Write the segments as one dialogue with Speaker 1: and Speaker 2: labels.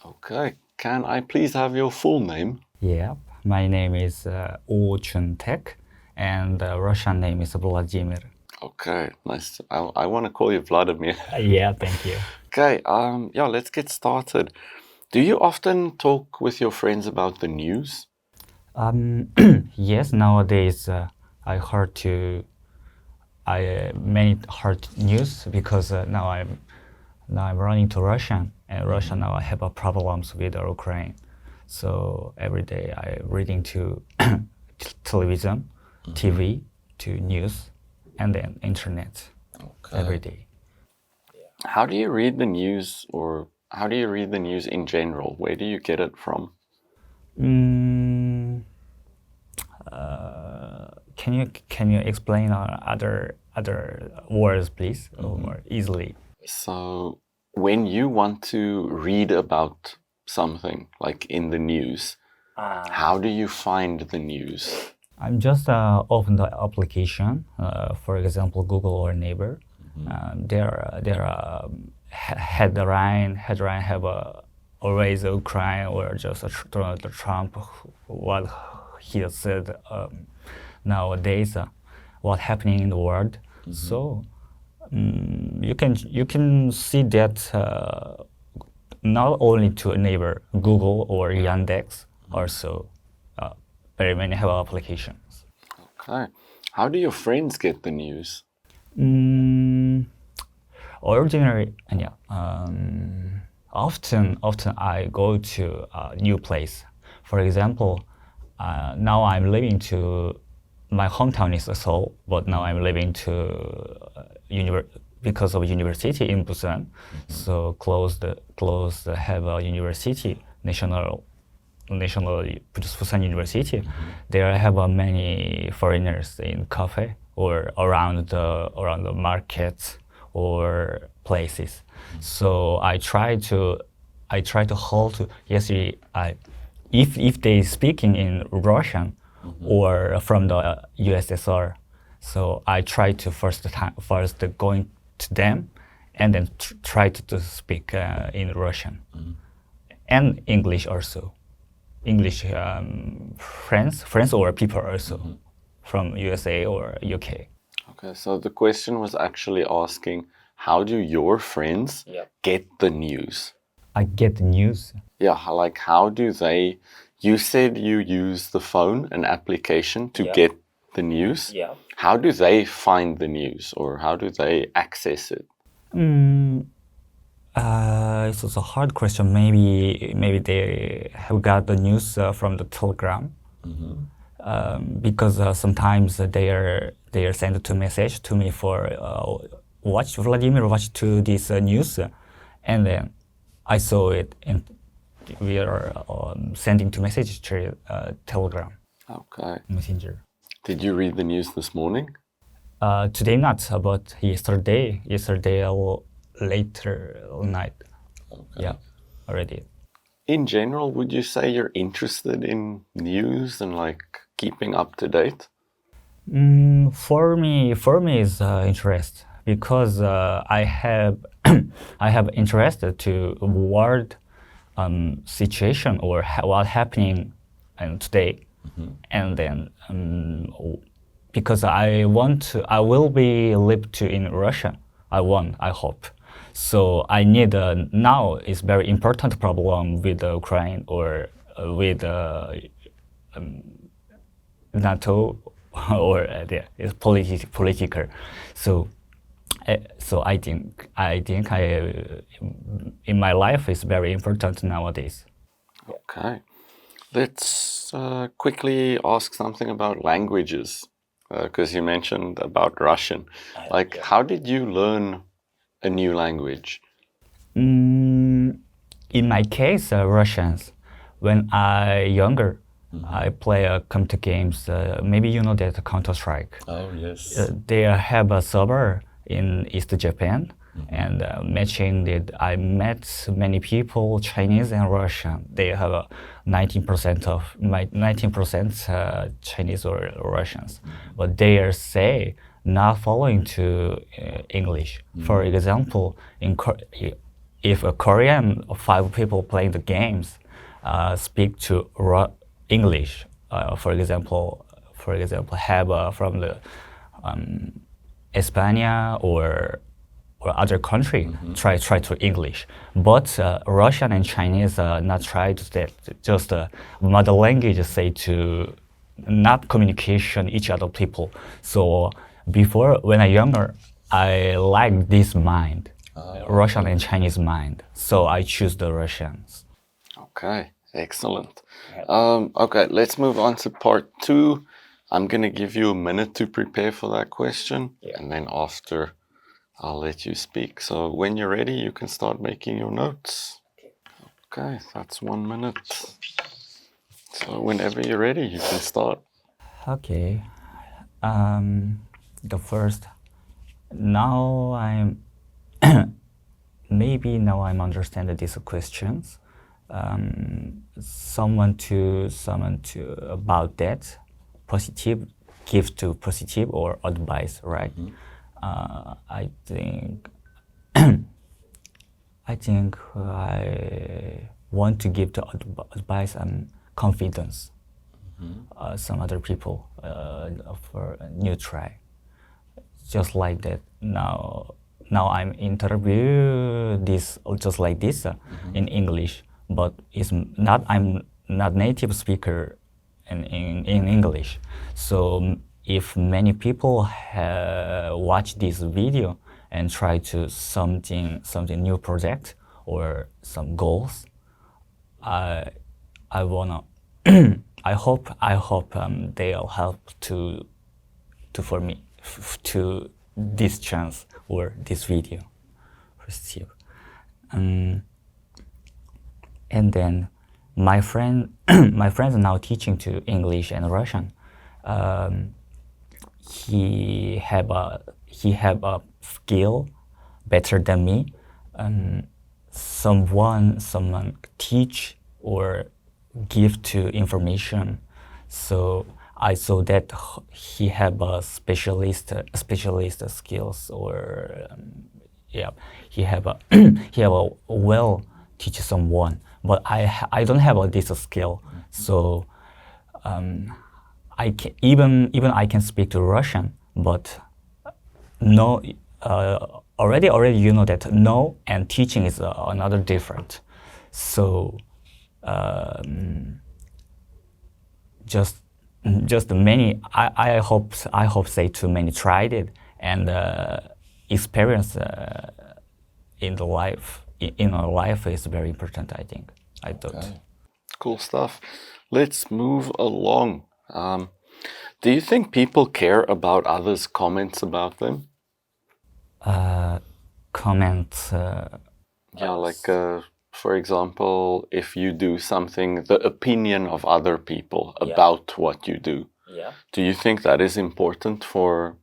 Speaker 1: Okay. Can I please have your full name?
Speaker 2: Yeah, my name is Oh Chun-tek, and Russian name is Vladimir.
Speaker 1: Okay, nice. I want to call you Vladimir.
Speaker 2: Yeah, thank you.
Speaker 1: Okay, yeah, let's get started. Do you often talk with your friends about the news?
Speaker 2: Yes, nowadays many heard news because now I'm running to Russia, and Russia now I have problems with Ukraine. So every day I reading to television, TV, to news, and then internet every day.
Speaker 1: How do you read the news, or how do you read the news in general? Where do you get it from?
Speaker 2: Can you explain on other words, please, or more easily?
Speaker 1: So, when you want to read about something, like in the news, how do you find the news?
Speaker 2: I'm just open the application, for example, Google or Neighbor. There are headline have always Ukraine or just Donald Trump, what he said nowadays, what happening in the world. So you can see that not only to a Neighbor, Google or Yandex, also very many have applications.
Speaker 1: Okay. How do your friends get the news?
Speaker 2: Ordinary, yeah. Often I go to a new place. For example, now I'm living to my hometown is Seoul, but now I'm living to because of university in Busan. So close have a university, national Busan University. There I have many foreigners in cafe or around the markets or places. So I try to hold. Yes, if they speaking in Russian or from the USSR, so I try to first going to them, and then try to speak in Russian and English also. English friends or people also from USA or UK.
Speaker 1: Okay, so the question was actually asking, how do your friends get the news?
Speaker 2: I get the news.
Speaker 1: Yeah, like how do they, you said you use the phone, an application to get the news.
Speaker 2: Yeah.
Speaker 1: How do they find the news, or how do they access it?
Speaker 2: It's a hard question. Maybe they have got the news from the Telegram, because sometimes they are sent to message to me for watch to this news, and then I saw it and we are sending to message to Telegram
Speaker 1: Okay.
Speaker 2: Messenger.
Speaker 1: Did you read the news this morning?
Speaker 2: Today not, but yesterday later night.
Speaker 1: Okay.
Speaker 2: Yeah, already.
Speaker 1: In general, would you say you're interested in news and like keeping up to date?
Speaker 2: For me is interest, because I have I have interest to world situation or what happening today, and then because I will be live to in Russia. I hope. So I need now is very important problem with Ukraine or with NATO or it's political. So I think in my life is very important nowadays.
Speaker 1: Okay. Let's quickly ask something about languages, because you mentioned about Russian. Like, how did you learn a new language?
Speaker 2: In my case, Russians. When I younger, I play computer games. Maybe you know that Counter-Strike.
Speaker 1: Oh, yes.
Speaker 2: They have a server in East Japan, and I met many people, Chinese and Russian. They have 19% Chinese or Russians, but they say not following to English. For example, if a Korean 5 people playing the games speak to English, for example, have from the España or other country try to English, but Russian and Chinese not try to that. Just mother language say to not communication each other people. So before when I younger, I like this mind, Russian and Chinese mind. So I choose the Russians.
Speaker 1: Okay, excellent. Okay, let's move on to part 2. I'm gonna give you a minute to prepare for that question, and then after, I'll let you speak. So when you're ready, you can start making your notes. Okay, that's 1 minute. So whenever you're ready, you can start.
Speaker 2: Okay. The first. Now I'm maybe now I'm understanding these questions. Someone to about that positive, give to positive or advice, right? I think I want to give the advice and confidence. Some other people for a new try, just like that. Now I'm interview this just like this in English, but it's not. I'm not native speaker in English. So if many people watch this video and try to something new project or some goals, I wanna I hope they'll help to for me to this chance or this video receive. And then my friend my friend is now teaching to English and Russian. He have a skill better than me. Someone teach or give to information. So I saw that he have a specialist skills, or he have a well teach someone. But I don't have this skill. So I can even I can speak to Russian, but no. Already you know that no and teaching is another different. So just many. I hope say too many tried it and experience in the life in our life is very important. I think. I thought.
Speaker 1: Okay. Cool stuff. Let's move along. Do you think people care about others' comments about them?
Speaker 2: Comments.
Speaker 1: For example, if you do something, the opinion of other people about what you do.
Speaker 2: Yeah.
Speaker 1: Do you think that is important for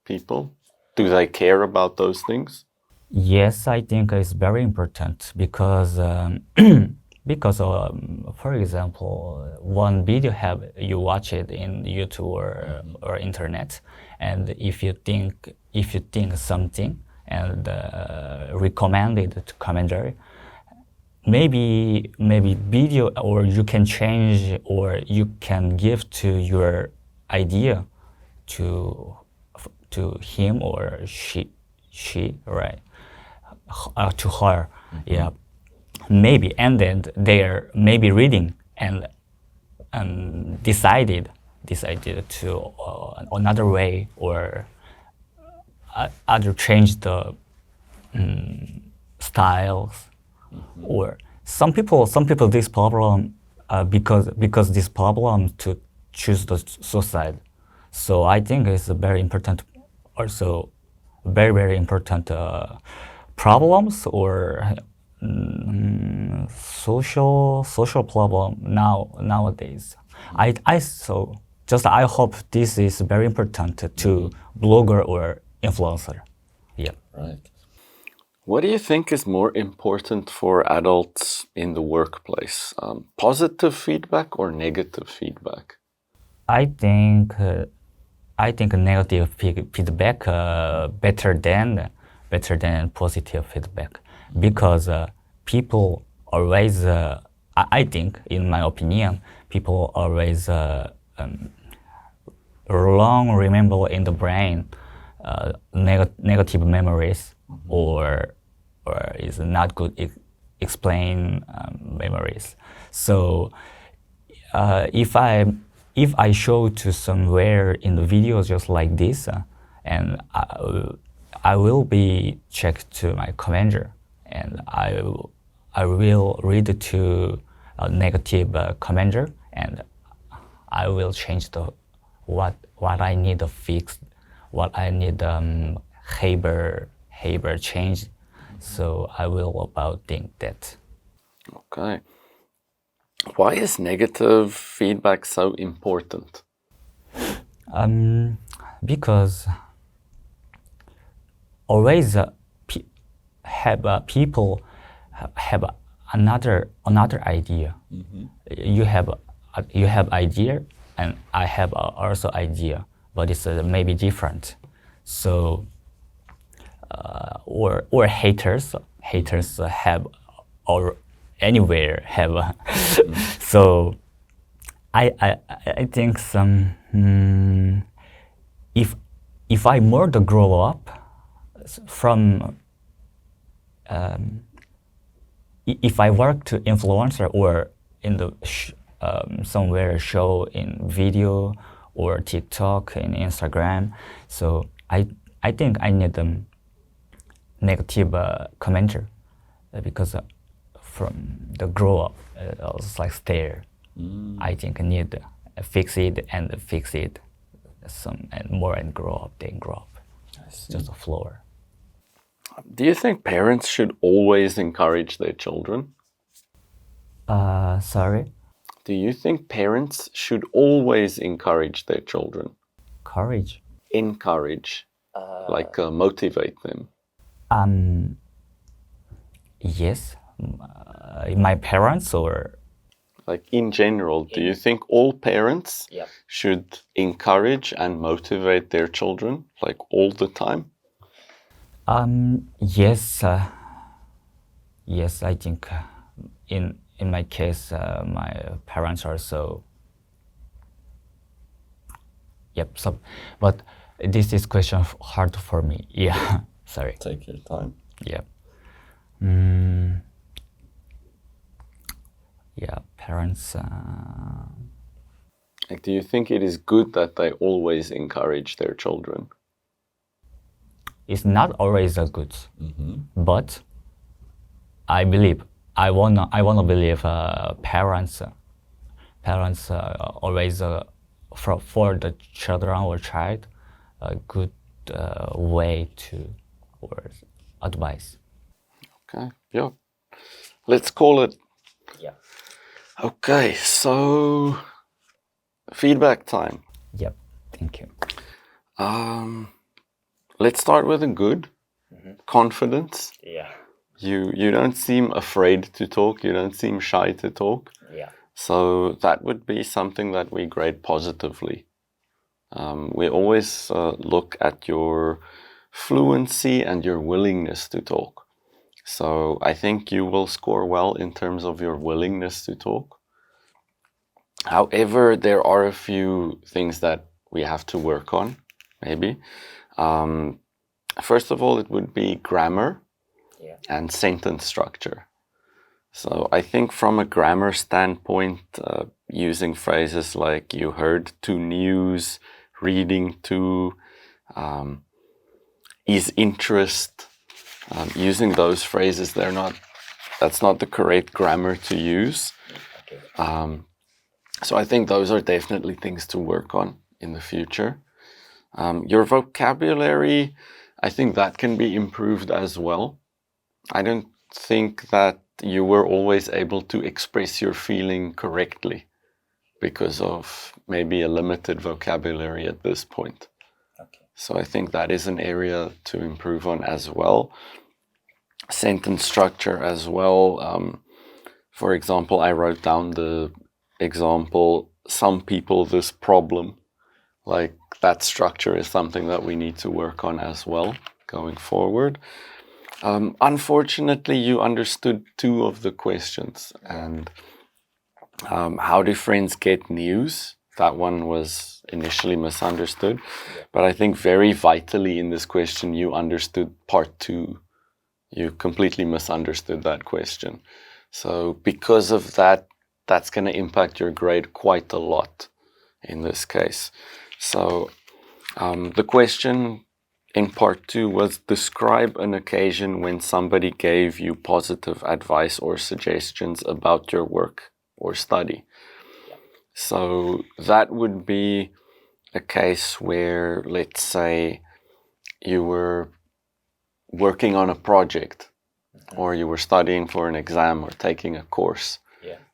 Speaker 1: people? Do they care about those things?
Speaker 2: Yes, I think it's very important because for example, one video you watch it in YouTube or internet, and if you think something and recommend it to commentary, maybe video, or you can change, or you can give to your idea to him or she right, to her. Yeah, maybe, and then they're maybe reading and decided to another way, or other change the styles. Or some people this problem because this problem to choose the suicide. So I think it's a very important, also very important problems, or social problem nowadays. I hope this is very important to blogger or influencer. Yeah.
Speaker 1: Right. What do you think is more important for adults in the workplace? Positive feedback or negative feedback?
Speaker 2: I think negative feedback better than positive feedback, because people always, I think, in my opinion, people always long remember in the brain negative memories or is not good explain memories. So if I show to somewhere in the videos just like this, and I will be checked to my commander, and I will read to a negative commander, and I will change the what I need to fix, what I need behavior change. So I will about think that.
Speaker 1: Okay. Why is negative feedback so important?
Speaker 2: Because always people have another idea. You have idea, and I have also idea, but it's maybe different. So or haters have or anywhere have. So I think some if I more to grow up from if I work to influencer or in the somewhere show in video or TikTok and Instagram, so I think I need them negative commenter because from the grow up I was like stare. I think I need fix it some and more and grow up. Then grow up. It's just a floor.
Speaker 1: Do you think parents should always encourage their children?
Speaker 2: Sorry.
Speaker 1: Do you think parents should always encourage their children?
Speaker 2: Courage.
Speaker 1: Encourage, like motivate them.
Speaker 2: Yes. My parents or
Speaker 1: Like in general, do you think all parents should encourage and motivate their children, like all the time?
Speaker 2: Yes. Yes, I think in my case, my parents are so. Yep. So, but this is question hard for me. Yeah. Sorry.
Speaker 1: Take your time.
Speaker 2: Yeah. Yeah, parents.
Speaker 1: Like, do you think it is good that they always encourage their children?
Speaker 2: It's not always a good, but I believe I wanna believe parents always for the children or child a good way to or advice.
Speaker 1: Okay, yeah. Let's call it.
Speaker 2: Yeah.
Speaker 1: Okay, so feedback time.
Speaker 2: Yep. Thank you.
Speaker 1: Let's start with a good. Confidence.
Speaker 2: Yeah.
Speaker 1: You don't seem afraid to talk. You don't seem shy to talk.
Speaker 2: Yeah.
Speaker 1: So that would be something that we grade positively. We always look at your fluency and your willingness to talk. So I think you will score well in terms of your willingness to talk. However, there are a few things that we have to work on, maybe. First of all, it would be grammar and sentence structure. So I think from a grammar standpoint, using phrases like you heard to news, reading to, is interest, using those phrases, that's not the correct grammar to use. So I think those are definitely things to work on in the future. Your vocabulary, I think that can be improved as well. I don't think that you were always able to express your feeling correctly because of maybe a limited vocabulary at this point. So I think that is an area to improve on as well. Sentence structure as well. For example, I wrote down the example, some people, this problem. Like that structure is something that we need to work on as well going forward. Unfortunately, you understood 2 of the questions. And how do friends get news? That one was initially misunderstood. But I think very vitally in this question, you understood part 2. You completely misunderstood that question. So because of that, that's going to impact your grade quite a lot in this case. So the question in part 2 was, describe an occasion when somebody gave you positive advice or suggestions about your work or study. So that would be a case where, let's say, you were working on a project, or you were studying for an exam or taking a course,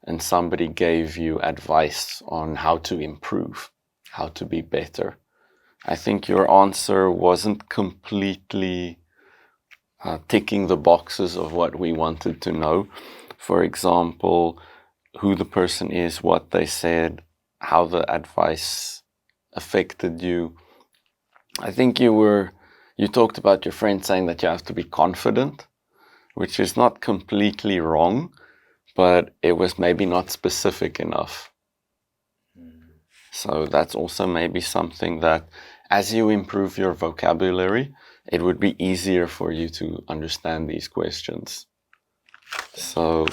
Speaker 1: and somebody gave you advice on how to improve, how to be better. I think your answer wasn't completely ticking the boxes of what we wanted to know. For example, who the person is, what they said, how the advice affected you. I think you talked about your friend saying that you have to be confident, which is not completely wrong, but it was maybe not specific enough. So that's also maybe something that, as you improve your vocabulary, it would be easier for you to understand these questions. So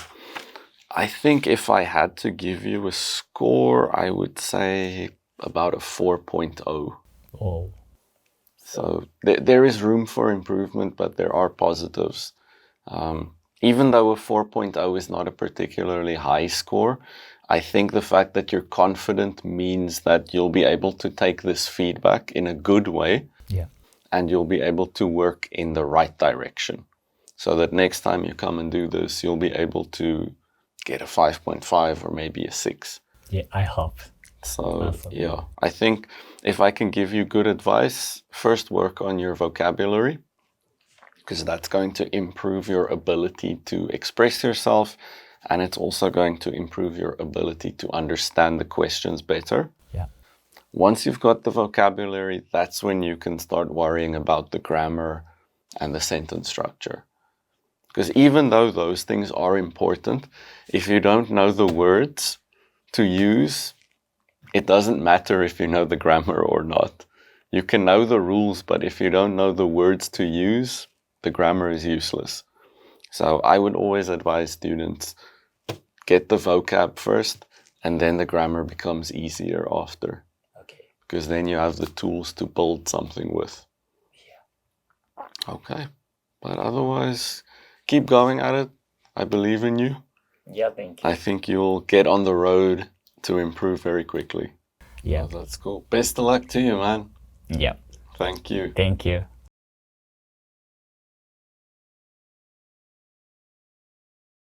Speaker 1: I think if I had to give you a score, I would say about a 4.0.
Speaker 2: Oh.
Speaker 1: So there is room for improvement, but there are positives. Even though a 4.0 is not a particularly high score, I think the fact that you're confident means that you'll be able to take this feedback in a good way, and you'll be able to work in the right direction. So that next time you come and do this, you'll be able to get a 5.5 or maybe a 6.
Speaker 2: Yeah, I hope.
Speaker 1: So,
Speaker 2: Awesome.
Speaker 1: yeah, I think if I can give you good advice, first work on your vocabulary, because that's going to improve your ability to express yourself, and it's also going to improve your ability to understand the questions better.
Speaker 2: Yeah.
Speaker 1: Once you've got the vocabulary, that's when you can start worrying about the grammar and the sentence structure. Because even though those things are important, if you don't know the words to use, it doesn't matter if you know the grammar or not. You can know the rules, but if you don't know the words to use, the grammar is useless. So I would always advise students, get the vocab first, and then the grammar becomes easier after.
Speaker 2: Okay.
Speaker 1: Because then you have the tools to build something with. Yeah. Okay. But otherwise, keep going at it. I believe in you.
Speaker 2: Yeah, thank you.
Speaker 1: I think you'll get on the road to improve very quickly.
Speaker 2: Yeah.
Speaker 1: Oh, that's cool. Best of luck to you, man.
Speaker 2: Yeah.
Speaker 1: Thank you.
Speaker 2: Thank you.